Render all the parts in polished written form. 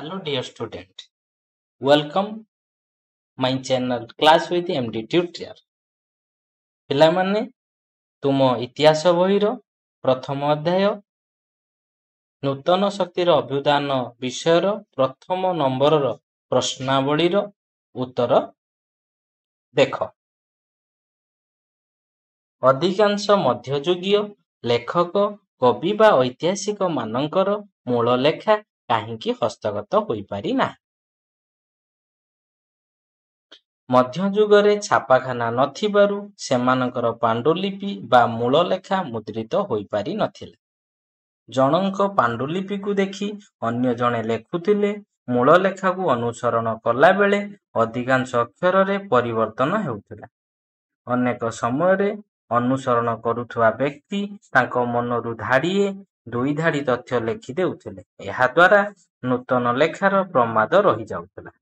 Hello dear student, welcome my channel Class with MD Tutor. ପିଲାମାନେ ତୁମ ଇତିହାସ ବହିର ପ୍ରଥମ ଅଧ୍ୟାୟ ନୂତନ ଶକ୍ତିର ଅଭ୍ୟୁଦାନ ବିଷୟର ପ୍ରଥମ ନମ୍ବରର ପ୍ରଶ୍ନାବଳୀର ଉତ୍ତର ଦେଖ। ଅଧିକାଂଶ ମଧ୍ୟଯୁଗୀୟ ଲେଖକ କବି ବା ଐତିହାସିକ ମାନଙ୍କର ମୂଳ ଲେଖା କାହିଁକି ହସ୍ତଗତ ହୋଇପାରି ନାହିଁ? ମଧ୍ୟଯୁଗରେ ଛାପାଖାନା ନଥିବାରୁ ସେମାନଙ୍କର ପାଣ୍ଡୁଲିପି ବା ମୂଳ ଲେଖା ମୁଦ୍ରିତ ହୋଇପାରି ନଥିଲା। ଜଣଙ୍କ ପାଣ୍ଡୁଲିପିକୁ ଦେଖି ଅନ୍ୟ ଜଣେ ଲେଖୁଥିଲେ। ମୂଳ ଲେଖାକୁ ଅନୁସରଣ କଲାବେଳେ ଅଧିକାଂଶ ଅକ୍ଷରରେ ପରିବର୍ତ୍ତନ ହେଉଥିଲା। ଅନେକ ସମୟରେ ଅନୁସରଣ କରୁଥିବା ବ୍ୟକ୍ତି ତାଙ୍କ ମନରୁ ଧାଡ଼ିଏ ଦୁଇ ଧାଡ଼ି ତଥ୍ୟ ଲେଖି ଦେଉଥିଲେ। ଏହାଦ୍ୱାରା ନୂତନ ଲେଖାର ପ୍ରମାଦ ରହିଯାଉଥିଲା।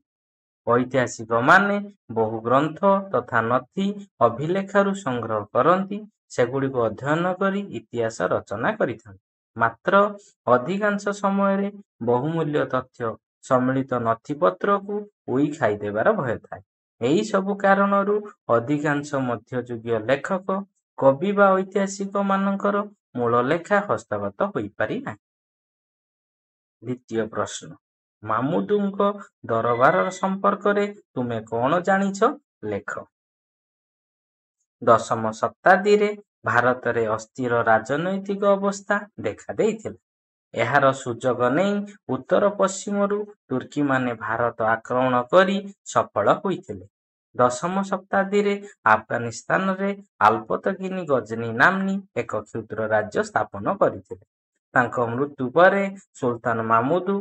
ଐତିହାସିକମାନେ ବହୁ ଗ୍ରନ୍ଥ ତଥା ନଥି ଅଭିଲେଖରୁ ସଂଗ୍ରହ କରନ୍ତି, ସେଗୁଡ଼ିକୁ ଅଧ୍ୟୟନ କରି ଇତିହାସ ରଚନା କରିଥାନ୍ତି। ମାତ୍ର ଅଧିକାଂଶ ସମୟରେ ବହୁମୂଲ୍ୟ ତଥ୍ୟ ସମ୍ମିଳିତ ନଥିପତ୍ରକୁ ଉଇ ଖାଇଦେବାର ଭୟ ଥାଏ। ଏହି ସବୁ କାରଣରୁ ଅଧିକାଂଶ ମଧ୍ୟଯୁଗୀୟ ଲେଖକ କବି ବା ଐତିହାସିକ ମାନଙ୍କର ମୂଳ ଲେଖା ହସ୍ତଗତ ହୋଇପାରି ନାହିଁ। ଦ୍ୱିତୀୟ ପ୍ରଶ୍ନ, ମାମୁଦୁଙ୍କ ଦରବାର ସମ୍ପର୍କରେ ତୁମେ କଣ ଜାଣିଛ? ଲେଖ। ଦଶମ ଶତାବ୍ଦୀରେ ଭାରତରେ ଅସ୍ଥିର ରାଜନୈତିକ ଅବସ୍ଥା ଦେଖା ଦେଇଥିଲା। ଏହାର ସୁଯୋଗ ନେଇ ଉତ୍ତର ପଶ୍ଚିମରୁ ତୁର୍କୀମାନେ ଭାରତ ଆକ୍ରମଣ କରି ସଫଳ ହୋଇଥିଲେ। ଦଶମ ଶତାବ୍ଦୀରେ ଆଫଗାନିସ୍ତାନରେ ଆଲବର୍ତଗିନି ଗଜନୀ ନାମ୍ନୀ ଏକ କ୍ଷୁଦ୍ର ରାଜ୍ୟ ସ୍ଥାପନ କରିଥିଲେ। ତାଙ୍କ ମୃତ୍ୟୁ ପରେ ସୁଲତାନ ମାମୁଦୁ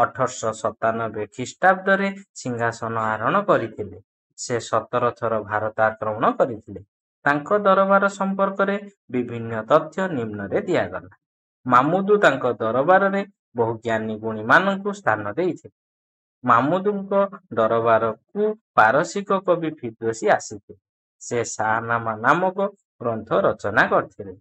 1897 ଖ୍ରୀଷ୍ଟାବ୍ଦରେ ସିଂହାସନ ଆରୋହଣ କରିଥିଲେ। ସେ 17 ଥର ଭାରତ ଆକ୍ରମଣ କରିଥିଲେ। ତାଙ୍କ ଦରବାର ସମ୍ପର୍କରେ ବିଭିନ୍ନ ତଥ୍ୟ ନିମ୍ନରେ ଦିଆଗଲା। ମାମୁଦୁ ତାଙ୍କ ଦରବାରରେ ବହୁ ଜ୍ଞାନୀ ଗୁଣୀମାନଙ୍କୁ ସ୍ଥାନ ଦେଇଥିଲେ। ମାମୁଦୁଙ୍କ ଦରବାରକୁ ପାରସିକ କବି ଫିର୍ଦୋସୀ ଆସିଥିଲେ। ସେ ଶାହନାମା ନାମକ ଗ୍ରନ୍ଥ ରଚନା କରିଥିଲେ।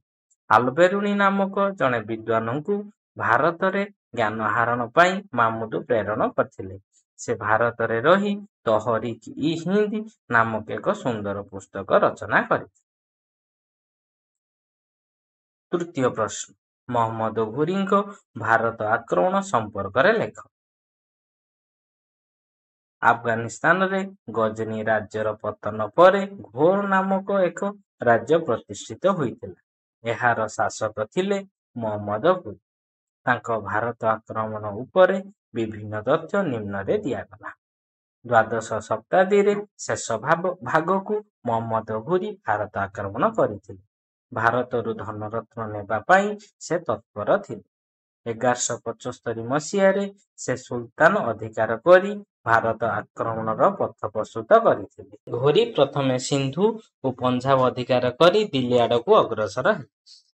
ଆଲବେରୁଣି ନାମକ ଜଣେ ବିଦ୍ୱାନଙ୍କୁ ଭାରତରେ ଜ୍ଞାନ ଆହରଣ ପାଇଁ ମାମୁଦୁ ପ୍ରେରଣ କରିଥିଲେ। ସେ ଭାରତରେ ରହି ତହରିକ୍-ଇ-ହିନ୍ଦ ନାମକ ଏକ ସୁନ୍ଦର ପୁସ୍ତକ ରଚନା କରିଥିଲେ। ତୃତୀୟ ପ୍ରଶ୍ନ, ମହମ୍ମଦ ଘୋରୀଙ୍କ ଭାରତ ଆକ୍ରମଣ ସମ୍ପର୍କରେ ଲେଖ। ଆଫଗାନିସ୍ତାନରେ ଗଜନୀ ରାଜ୍ୟର ପତନ ପରେ ଘୋର ନାମକ ଏକ ରାଜ୍ୟ ପ୍ରତିଷ୍ଠିତ ହୋଇଥିଲା। ଏହାର ଶାସକ ଥିଲେ ମହମ୍ମଦ ଘୋରୀ। ତାଙ୍କ ଭାରତ ଆକ୍ରମଣ ଉପରେ ବିଭିନ୍ନ ତଥ୍ୟ ନିମ୍ନରେ ଦିଆଗଲା। ଦ୍ୱାଦଶ ଶତାବ୍ଦୀରେ ଶେଷ ଭାଗକୁ ମହମ୍ମଦ ଘୋରୀ ଭାରତ ଆକ୍ରମଣ କରିଥିଲେ। ଭାରତରୁ ଧନରତ୍ନ ନେବା ପାଇଁ ସେ ତତ୍ପର ଥିଲେ। 1175 ମସିହାରେ ସେ ସୁଲତାନ ଅଧିକାର କରି ଭାରତ ଆକ୍ରମଣର ପଥ ପ୍ରସ୍ତୁତ କରିଥିଲେ। ଘୋରୀ ପ୍ରଥମେ ସିନ୍ଧୁ ଓ ପଞ୍ଜାବ ଅଧିକାର କରି ଦିଲ୍ଲୀ ଆଡ଼କୁ ଅଗ୍ରସର ହେଲେ।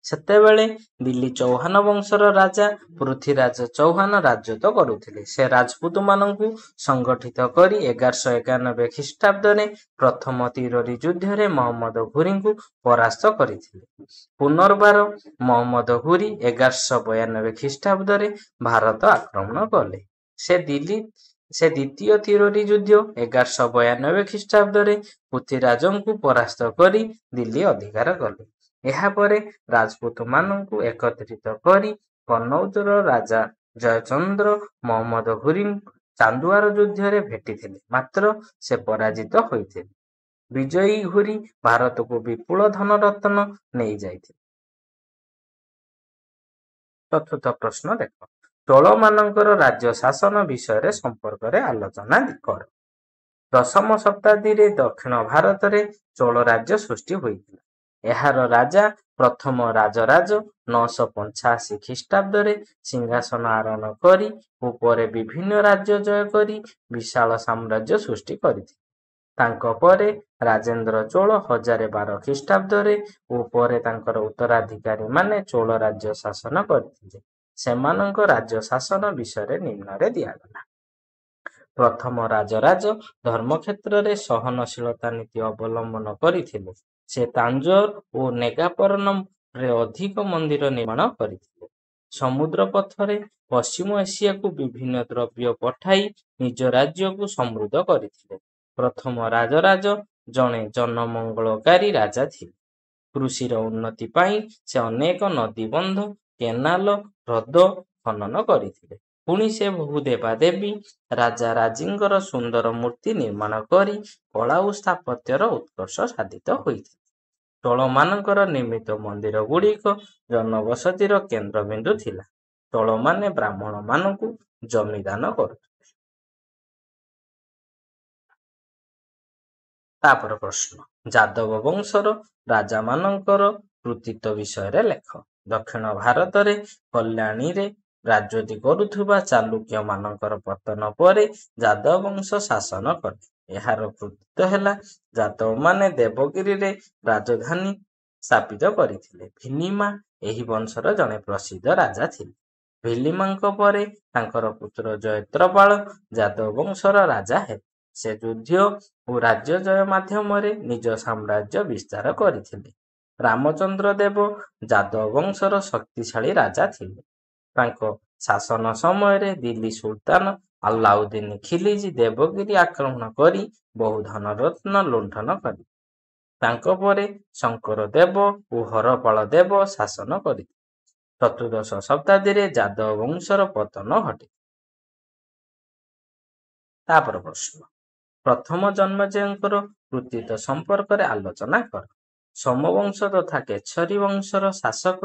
ସେତେବେଳେ ଦିଲ୍ଲୀ ଚୌହାନ ବଂଶର ରାଜା ପୃଥ୍ୱୀରାଜ ଚୌହାନ ରାଜତ୍ୱ କରୁଥିଲେ। ସେ ରାଜପୁତମାନଙ୍କୁ ସଂଗଠିତ କରି 1191 ଖ୍ରୀଷ୍ଟାବ୍ଦରେ ପ୍ରଥମ ତିରୋରୀ ଯୁଦ୍ଧରେ ମହମ୍ମଦ ଘୋରୀଙ୍କୁ ପରାସ୍ତ କରିଥିଲେ। ପୁନର୍ବାର ମହମ୍ମଦ ଘୋରୀ 1192 ଖ୍ରୀଷ୍ଟାବ୍ଦରେ ଭାରତ ଆକ୍ରମଣ କଲେ। ସେ ଦ୍ୱିତୀୟ ତିରୋରୀ ଯୁଦ୍ଧ 1192 ଖ୍ରୀଷ୍ଟାବ୍ଦରେ ପୃଥ୍ୱୀରାଜଙ୍କୁ ପରାସ୍ତ କରି ଦିଲ୍ଲୀ ଅଧିକାର କଲେ। ଏହାପରେ ରାଜପୁତମାନଙ୍କୁ ଏକତ୍ରିତ କରି କନୌଜର ରାଜା ଜୟଚନ୍ଦ୍ର ମହମ୍ମଦ ଘୋରୀଙ୍କୁ ଚାନ୍ଦୁଆର ଯୁଦ୍ଧରେ ଭେଟିଥିଲେ, ମାତ୍ର ସେ ପରାଜିତ ହୋଇଥିଲେ। ବିଜୟୀ ଘୋରୀ ଭାରତକୁ ବିପୁଳ ଧନରତ୍ନ ନେଇଯାଇଥିଲେ। ଚତୁର୍ଥ ପ୍ରଶ୍ନ ଦେଖ। ଚୋଳମାନଙ୍କର ରାଜ୍ୟ ଶାସନ ବିଷୟରେ ସମ୍ପର୍କରେ ଆଲୋଚନା କର। ଦଶମ ଶତାବ୍ଦୀରେ ଦକ୍ଷିଣ ଭାରତରେ ଚୋଳ ରାଜ୍ୟ ସୃଷ୍ଟି ହୋଇଥିଲା। ଏହାର ରାଜା ପ୍ରଥମ ରାଜରାଜ 985 ଖ୍ରୀଷ୍ଟାବ୍ଦରେ ସିଂହାସନ ଆରୋହଣ କରି ଓ ପରେ ବିଭିନ୍ନ ରାଜ୍ୟ ଜୟ କରି ବିଶାଳ ସାମ୍ରାଜ୍ୟ ସୃଷ୍ଟି କରିଥିଲେ। ତାଙ୍କ ପରେ ରାଜେନ୍ଦ୍ର ଚୋଳ 1012 ଖ୍ରୀଷ୍ଟାବ୍ଦରେ ଓ ପରେ ତାଙ୍କର ଉତ୍ତରାଧିକାରୀମାନେ ଚୋଳ ରାଜ୍ୟ ଶାସନ କରିଥିଲେ। ସେମାନଙ୍କ ରାଜ୍ୟ ଶାସନ ବିଷୟରେ ନିମ୍ନରେ ଦିଆଗଲା। ପ୍ରଥମ ରାଜରାଜ ଧର୍ମକ୍ଷେତ୍ରରେ ସହନଶୀଳତା ନୀତି ଅବଲମ୍ବନ କରିଥିଲେ। ସେ ତାଞ୍ଜୋର ଓ ନେଗାପରନମ ରେ ଅଧିକ ମନ୍ଦିର ନିର୍ମାଣ କରିଥିଲେ। ସମୁଦ୍ର ପଥରେ ପଶ୍ଚିମ ଏସିଆକୁ ବିଭିନ୍ନ ଦ୍ରବ୍ୟ ପଠାଇ ନିଜ ରାଜ୍ୟକୁ ସମୃଦ୍ଧ କରିଥିଲେ। ପ୍ରଥମ ରାଜରାଜ ଜଣେ ଜନମଙ୍ଗଳକାରୀ ରାଜା ଥିଲେ। କୃଷିର ଉନ୍ନତି ପାଇଁ ସେ ଅନେକ ନଦୀବନ୍ଧ, କେନାଲ, ହ୍ରଦ ଖନନ କରିଥିଲେ। ପୁଣି ସେ ବହୁ ଦେବାଦେବୀ, ରାଜା ରାଜୀଙ୍କର ସୁନ୍ଦର ମୂର୍ତ୍ତି ନିର୍ମାଣ କରି କଳା ଓ ସ୍ଥାପତ୍ୟର ଉତ୍କର୍ଷ ସାଧିତ ହୋଇଥିଲେ। ଚୋଳମାନଙ୍କର ନିର୍ମିତ ମନ୍ଦିର ଗୁଡ଼ିକ ଜନବସତିର କେନ୍ଦ୍ରବିନ୍ଦୁ ଥିଲା। ଚୋଳମାନେ ବ୍ରାହ୍ମଣମାନଙ୍କୁ ଜମିଦାନ କରୁଥିଲେ। ତାପରେ ପ୍ରଶ୍ନ, ଯାଦବ ବଂଶର ରାଜାମାନଙ୍କର କୃତିତ୍ୱ ବିଷୟରେ ଲେଖ। ଦକ୍ଷିଣ ଭାରତରେ କଲ୍ୟାଣୀରେ ରାଜତ୍ୱ କରୁଥିବା ଚାଲୁକ୍ୟମାନଙ୍କର ପତନ ପରେ ଯାଦବ ବଂଶ ଶାସନ କଲେ। ଏହାର କୃତିତ୍ୱ ହେଲା ଯାଦବମାନେ ଦେବଗିରିରେ ରାଜଧାନୀ ସ୍ଥାପିତ କରିଥିଲେ। ଭିଲିମା ଏହି ବଂଶର ଜଣେ ପ୍ରସିଦ୍ଧ ରାଜା ଥିଲେ। ଭିଲିମାଙ୍କ ପରେ ତାଙ୍କର ପୁତ୍ର ଜୟତ୍ରପାଳ ଯାଦବ ବଂଶର ରାଜା ହେଲେ। ସେ ଯୁଦ୍ଧ ଓ ରାଜ୍ୟ ଜୟ ମାଧ୍ୟମରେ ନିଜ ସାମ୍ରାଜ୍ୟ ବିସ୍ତାର କରିଥିଲେ। ରାମଚନ୍ଦ୍ର ଦେବ ଯାଦବ ବଂଶର ଶକ୍ତିଶାଳୀ ରାଜା ଥିଲେ। ତାଙ୍କ ଶାସନ ସମୟରେ ଦିଲ୍ଲୀ ସୁଲତାନ ଆଲାଉଦ୍ଦିନ ଖିଲଜୀ ଦେବଗିରି ଆକ୍ରମଣ କରି ବହୁ ଧନରତ୍ନ ଲୁଣ୍ଠନ କଲେ। ତାଙ୍କ ପରେ ଶଙ୍କର ଦେବ ଓ ହରପାଳ ଦେବ ଶାସନ କରିଥିଲେ। ଚତୁର୍ଦ୍ଦଶ ଶତାବ୍ଦୀରେ ଯାଦବ ବଂଶର ପତନ ଘଟିଥିଲା। ତାପରେ ପ୍ରଶ୍ନ, ପ୍ରଥମ ଜନ୍ମେଜୟଙ୍କର କୃତିତ୍ୱ ସମ୍ପର୍କରେ ଆଲୋଚନା କର। ସୋମବଂଶ ତଥା କେଶରୀ ବଂଶର ଶାସକ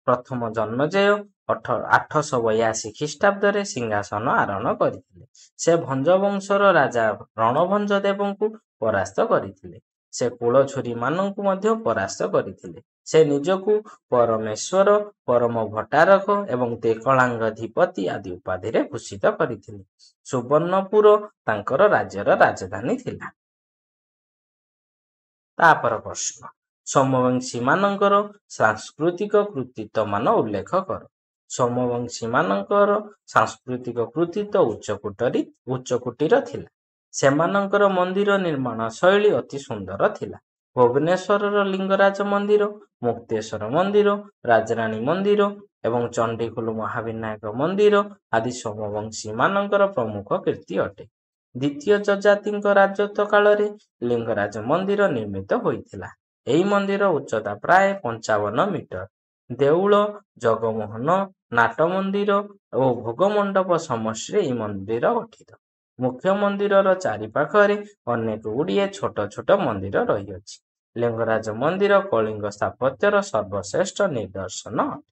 ପ୍ରଥମ ଜନ୍ମେଜୟ 882 ଖ୍ରୀଷ୍ଟାବ୍ଦରେ ସିଂହାସନ ଆରୋହଣ କରିଥିଲେ। ସେ ଭଞ୍ଜ ବଂଶର ରାଜା ରଣଭଞ୍ଜ ଦେବଙ୍କୁ ପରାସ୍ତ କରିଥିଲେ। ସେ କୁଳଛୁରୀମାନଙ୍କୁ ମଧ୍ୟ ପରାସ୍ତ କରିଥିଲେ। ସେ ନିଜକୁ ପରମେଶ୍ୱର, ପରମ ଭଟ୍ଟାରକ ଏବଂ ତ୍ରିକଳାଙ୍ଗଧିପତି ଆଦି ଉପାଧିରେ ଭୂଷିତ କରିଥିଲେ। ସୁବର୍ଣ୍ଣପୁର ତାଙ୍କର ରାଜ୍ୟର ରାଜଧାନୀ ଥିଲା। ତାପରେ ପ୍ରଶ୍ନ, ସୋମବଂଶୀମାନଙ୍କର ସାଂସ୍କୃତିକ କୃତିତ୍ୱମାନ ଉଲ୍ଲେଖ କର। ସୋମବଂଶୀମାନଙ୍କର ସାଂସ୍କୃତିକ କୃତିତ୍ୱ ଉଚ୍ଚକୋଟୀର ଥିଲା। ସେମାନଙ୍କର ମନ୍ଦିର ନିର୍ମାଣ ଶୈଳୀ ଅତି ସୁନ୍ଦର ଥିଲା। ଭୁବନେଶ୍ୱରର ଲିଙ୍ଗରାଜ ମନ୍ଦିର, ମୁକ୍ତେଶ୍ୱର ମନ୍ଦିର, ରାଜରାଣୀ ମନ୍ଦିର ଏବଂ ଚଣ୍ଡିଖୋଲ ମହାବିନାୟକ ମନ୍ଦିର ଆଦି ସୋମବଂଶୀମାନଙ୍କର ପ୍ରମୁଖ କୀର୍ତ୍ତି ଅଟେ। ଦ୍ୱିତୀୟ ଯଯାତିଙ୍କ ରାଜତ୍ୱ କାଳରେ ଲିଙ୍ଗରାଜ ମନ୍ଦିର ନିର୍ମିତ ହୋଇଥିଲା। ଏହି ମନ୍ଦିର ଉଚ୍ଚତା ପ୍ରାୟ 55 ମିଟର। ଦେଉଳ, ଜଗମୋହନ, ନାଟ ମନ୍ଦିର ଓ ଭୋଗମଣ୍ଡପ ସମଷ୍ଟିରେ ଏହି ମନ୍ଦିର ଗଠିତ। ମୁଖ୍ୟ ମନ୍ଦିରର ଚାରିପାଖରେ ଅନେକ ଗୁଡ଼ିଏ ଛୋଟ ଛୋଟ ମନ୍ଦିର ରହିଅଛି। ଲିଙ୍ଗରାଜ ମନ୍ଦିର କଳିଙ୍ଗ ସ୍ଥାପତ୍ୟର ସର୍ବଶ୍ରେଷ୍ଠ ନିଦର୍ଶନ ଅଟେ।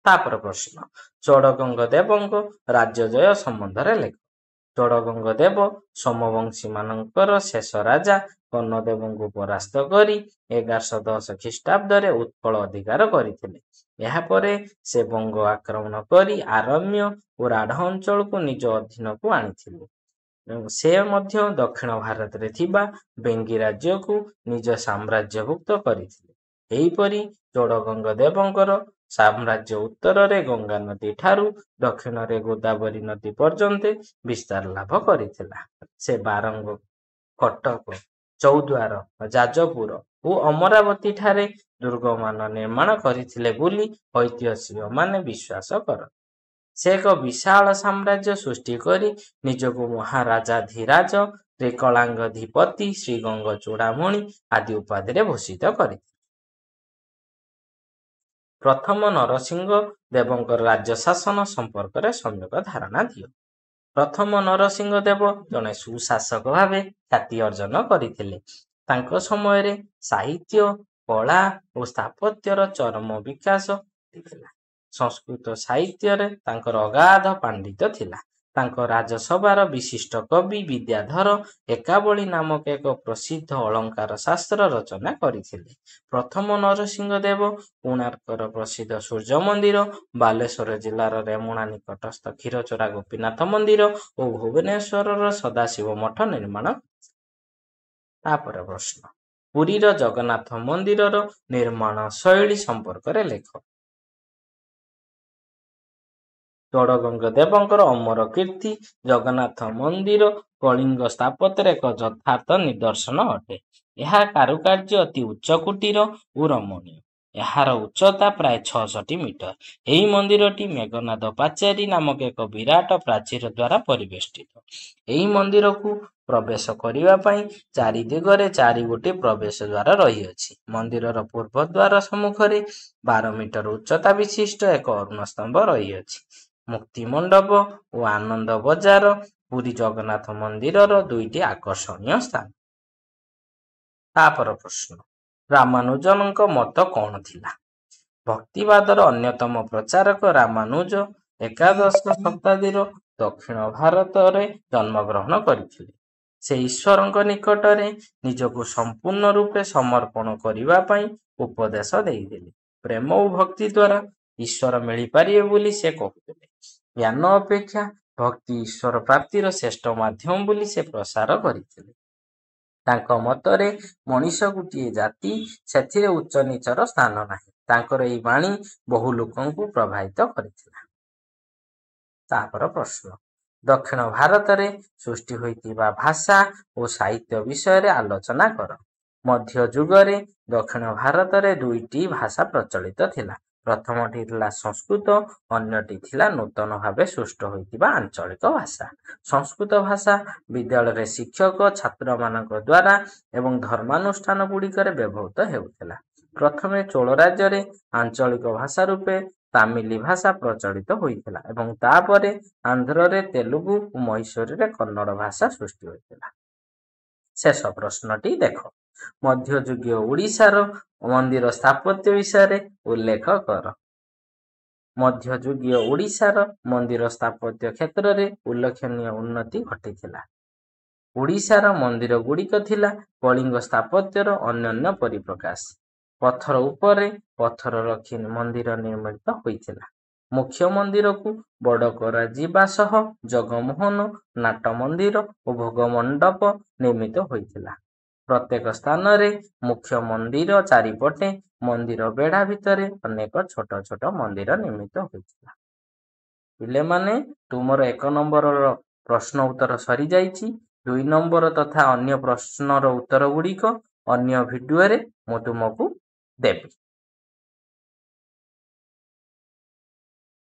ତାପରେ ପ୍ରଶ୍ନ, ଚୋଡ଼ଗଙ୍ଗ ଦେବଙ୍କ ରାଜ୍ୟଜୟ ସମ୍ବନ୍ଧରେ ଲେଖ। ଚୋଡ଼ଗଙ୍ଗ ଦେବ ସୋମବଂଶୀମାନଙ୍କର ଶେଷ ରାଜା କର୍ଣ୍ଣଦେବଙ୍କୁ ପରାସ୍ତ କରି 1110 ଖ୍ରୀଷ୍ଟାବ୍ଦରେ ଉତ୍କଳ ଅଧିକାର କରିଥିଲେ। ଏହାପରେ ସେ ବଙ୍ଗ ଆକ୍ରମଣ କରି ଆରଣ୍ୟ ଓ ରାଢ଼ ଅଞ୍ଚଳକୁ ନିଜ ଅଧୀନକୁ ଆଣିଥିଲେ। ସେ ମଧ୍ୟ ଦକ୍ଷିଣ ଭାରତରେ ଥିବା ବେଙ୍ଗୀ ରାଜ୍ୟକୁ ନିଜ ସାମ୍ରାଜ୍ୟଭୁକ୍ତ କରିଥିଲେ। ଏହିପରି ଚୋଡ଼ଗଙ୍ଗ ଦେବଙ୍କର ସାମ୍ରାଜ୍ୟ ଉତ୍ତରରେ ଗଙ୍ଗା ନଦୀ ଠାରୁ ଦକ୍ଷିଣରେ ଗୋଦାବରୀ ନଦୀ ପର୍ଯ୍ୟନ୍ତ ବିସ୍ତାର ଲାଭ କରିଥିଲା। ସେ ବାରଙ୍ଗ, କଟକ, ଚୌଦ୍ୱାର, ଯାଜପୁର ଓ ଅମରାବତୀ ଠାରେ ଦୁର୍ଗମାନ ନିର୍ମାଣ କରିଥିଲେ ବୋଲି ଐତିହାସିକମାନେ ବିଶ୍ୱାସ କରନ୍ତି। ସେ ଏକ ବିଶାଳ ସାମ୍ରାଜ୍ୟ ସୃଷ୍ଟି କରି ନିଜକୁ ମହାରାଜାଧିରାଜ, ତ୍ରିକଳାଙ୍ଗଧିପତି, ଶ୍ରୀଗଙ୍ଗ ଚୂଡ଼ାମଣି ଆଦି ଉପାଧିରେ ଭୂଷିତ କରିଥିଲେ। ପ୍ରଥମ ନରସିଂହ ଦେବଙ୍କର ରାଜ୍ୟ ଶାସନ ସମ୍ପର୍କରେ ସମ୍ୟକ ଧାରଣା ଦିଅ। ପ୍ରଥମ ନରସିଂହ ଦେବ ଜଣେ ସୁଶାସକ ଭାବେ ଖ୍ୟାତି ଅର୍ଜନ କରିଥିଲେ। ତାଙ୍କ ସମୟରେ ସାହିତ୍ୟ, କଳା ଓ ସ୍ଥାପତ୍ୟର ଚରମ ବିକାଶ ଘଟିଥିଲା। ସଂସ୍କୃତ ସାହିତ୍ୟରେ ତାଙ୍କର ଅଗାଧ ପାଣ୍ଡିତ୍ୟ ଥିଲା। ତାଙ୍କ ରାଜସଭାର ବିଶିଷ୍ଟ କବି ବିଦ୍ୟାଧର ଏକାବଳୀ ନାମକ ଏକ ପ୍ରସିଦ୍ଧ ଅଳଙ୍କାର ଶାସ୍ତ୍ର ରଚନା କରିଥିଲେ। ପ୍ରଥମ ନରସିଂହ ଦେବ କୋଣାର୍କର ପ୍ରସିଦ୍ଧ ସୂର୍ଯ୍ୟ ମନ୍ଦିର, ବାଲେଶ୍ୱର ଜିଲ୍ଲାର ରେମୁଣା ନିକଟସ୍ଥ କ୍ଷୀରଚୋରା ଗୋପୀନାଥ ମନ୍ଦିର ଓ ଭୁବନେଶ୍ୱରର ସଦାଶିବ ମଠ ନିର୍ମାଣ କରିଥିଲେ। ତାପରେ ପ୍ରଶ୍ନ, ପୁରୀର ଜଗନ୍ନାଥ ମନ୍ଦିରର ନିର୍ମାଣ ଶୈଳୀ ସମ୍ପର୍କରେ ଲେଖ। ଚୋଡ଼ଗଙ୍ଗ ଦେବଙ୍କର ଅମର କୀର୍ତ୍ତି ଜଗନ୍ନାଥ ମନ୍ଦିର କଳିଙ୍ଗ ସ୍ଥାପତ୍ୟର ଏକ ଯଥାର୍ଥ ନିଦର୍ଶନ ଅଟେ। ଏହା କାରୁକାର୍ଯ୍ୟ ଅତି ଉଚ୍ଚକୋଟୀର ଓ ରମଣୀୟ। ଏହାର ଉଚ୍ଚତା ପ୍ରାୟ 66 ମିଟର। ଏହି ମନ୍ଦିରଟି ମେଘନାଦ ପାଚେରୀ ନାମକ ଏକ ବିରାଟ ପ୍ରାଚୀର ଦ୍ୱାରା ପରିବେଷ୍ଟିତ। ଏହି ମନ୍ଦିରକୁ ପ୍ରବେଶ କରିବା ପାଇଁ ଚାରି ଦିଗରେ 4 ଗୋଟି ପ୍ରବେଶ ଦ୍ୱାର ରହିଅଛି। ମନ୍ଦିରର ପୂର୍ବ ଦ୍ୱାର ସମ୍ମୁଖରେ 12 ମିଟର ଉଚ୍ଚତା ବିଶିଷ୍ଟ ଏକ ଅରୁଣ ସ୍ତମ୍ଭ ରହିଅଛି। ମୁକ୍ତି ମଣ୍ଡପ ଓ ଆନନ୍ଦ ବଜାର ପୁରୀ ଜଗନ୍ନାଥ ମନ୍ଦିରର 2ଟି ଆକର୍ଷଣୀୟ ସ୍ଥାନ। ତାପର ପ୍ରଶ୍ନ, ରାମାନୁଜନଙ୍କ ମତ କ'ଣ ଥିଲା? ଭକ୍ତିବାଦର ଅନ୍ୟତମ ପ୍ରଚାରକ ରାମାନୁଜ ଏକାଦଶ ଶତାବ୍ଦୀର ଦକ୍ଷିଣ ଭାରତରେ ଜନ୍ମଗ୍ରହଣ କରିଥିଲେ। ସେ ଈଶ୍ୱରଙ୍କ ନିକଟରେ ନିଜକୁ ସମ୍ପୂର୍ଣ୍ଣ ରୂପେ ସମର୍ପଣ କରିବା ପାଇଁ ଉପଦେଶ ଦେଇଥିଲେ। ପ୍ରେମ ଓ ଭକ୍ତି ଦ୍ୱାରା ଈଶ୍ୱର ମିଳିପାରିବେ ବୋଲି ସେ କହୁଥିଲେ। ଜ୍ଞାନ ଅପେକ୍ଷା ଭକ୍ତି ଈଶ୍ୱର ପ୍ରାପ୍ତିର ଶ୍ରେଷ୍ଠ ମାଧ୍ୟମ ବୋଲି ସେ ପ୍ରସାର କରିଥିଲେ। ତାଙ୍କ ମତରେ ମଣିଷ ଗୋଟିଏ ଜାତି, ସେଥିରେ ଉଚ୍ଚ ନୀଚର ସ୍ଥାନ ନାହିଁ। ତାଙ୍କର ଏହି ବାଣୀ ବହୁ ଲୋକଙ୍କୁ ପ୍ରଭାବିତ କରିଥିଲା। ତାପର ପ୍ରଶ୍ନ, ଦକ୍ଷିଣ ଭାରତରେ ସୃଷ୍ଟି ହୋଇଥିବା ଭାଷା ଓ ସାହିତ୍ୟ ବିଷୟରେ ଆଲୋଚନା କର। ମଧ୍ୟଯୁଗରେ ଦକ୍ଷିଣ ଭାରତରେ 2ଟି ଭାଷା ପ୍ରଚଳିତ ଥିଲା। ପ୍ରଥମଟି ଥିଲା ସଂସ୍କୃତ, ଅନ୍ୟଟି ଥିଲା ନୂତନ ଭାବେ ସୃଷ୍ଟି ହୋଇଥିବା ଆଞ୍ଚଳିକ ଭାଷା। ସଂସ୍କୃତ ଭାଷା ବିଦ୍ୟାଳୟରେ ଶିକ୍ଷକ ଛାତ୍ରମାନଙ୍କ ଦ୍ୱାରା ଏବଂ ଧର୍ମାନୁଷ୍ଠାନ ଗୁଡ଼ିକରେ ବ୍ୟବହୃତ ହେଉଥିଲା। ପ୍ରଥମେ ଚୋଳ ରାଜ୍ୟରେ ଆଞ୍ଚଳିକ ଭାଷା ରୂପେ ତାମିଲି ଭାଷା ପ୍ରଚଳିତ ହୋଇଥିଲା ଏବଂ ତାପରେ ଆନ୍ଧ୍ରରେ ତେଲୁଗୁ ଓ ମହୀଶୂରରେ କନ୍ନଡ଼ ଭାଷା ସୃଷ୍ଟି ହୋଇଥିଲା। ଶେଷ ପ୍ରଶ୍ନଟି ଦେଖ। ମଧ୍ୟଯୁଗୀୟ ଓଡ଼ିଶାର ମନ୍ଦିର ସ୍ଥାପତ୍ୟ ବିଷୟରେ ଉଲ୍ଲେଖ କର। ମଧ୍ୟଯୁଗୀୟ ଓଡ଼ିଶାର ମନ୍ଦିର ସ୍ଥାପତ୍ୟ କ୍ଷେତ୍ରରେ ଉଲ୍ଲେଖନୀୟ ଉନ୍ନତି ଘଟିଥିଲା। ଓଡ଼ିଶାର ମନ୍ଦିର ଗୁଡ଼ିକ ଥିଲା କଳିଙ୍ଗ ସ୍ଥାପତ୍ୟର ଅନନ୍ୟ ପରିପ୍ରକାଶ। ପଥର ଉପରେ ପଥର ରଖି ମନ୍ଦିର ନିର୍ମିତ ହୋଇଥିଲା। ମୁଖ୍ୟ ମନ୍ଦିରକୁ ବଡ଼ କରାଯିବା ସହ ଜଗମୋହନ, ନାଟ ମନ୍ଦିର ଓ ଭୋଗ ମଣ୍ଡପ ନିର୍ମିତ ହୋଇଥିଲା। ପ୍ରତ୍ୟେକ ସ୍ଥାନରେ ମୁଖ୍ୟ ମନ୍ଦିର ଚାରିପଟେ ମନ୍ଦିର ବେଢ଼ା ଭିତରେ ଅନେକ ଛୋଟ ଛୋଟ ମନ୍ଦିର ନିର୍ମିତ ହୋଇଥିଲା। ପିଲାମାନେ, ତୁମର 1 ନମ୍ବରର ପ୍ରଶ୍ନ ଉତ୍ତର ସରିଯାଇଛି। 2 ନମ୍ବର ତଥା ଅନ୍ୟ ପ୍ରଶ୍ନର ଉତ୍ତର ଗୁଡ଼ିକ ଅନ୍ୟ ଭିଡ଼ିଓରେ ମୁଁ ତୁମକୁ ଦେବି।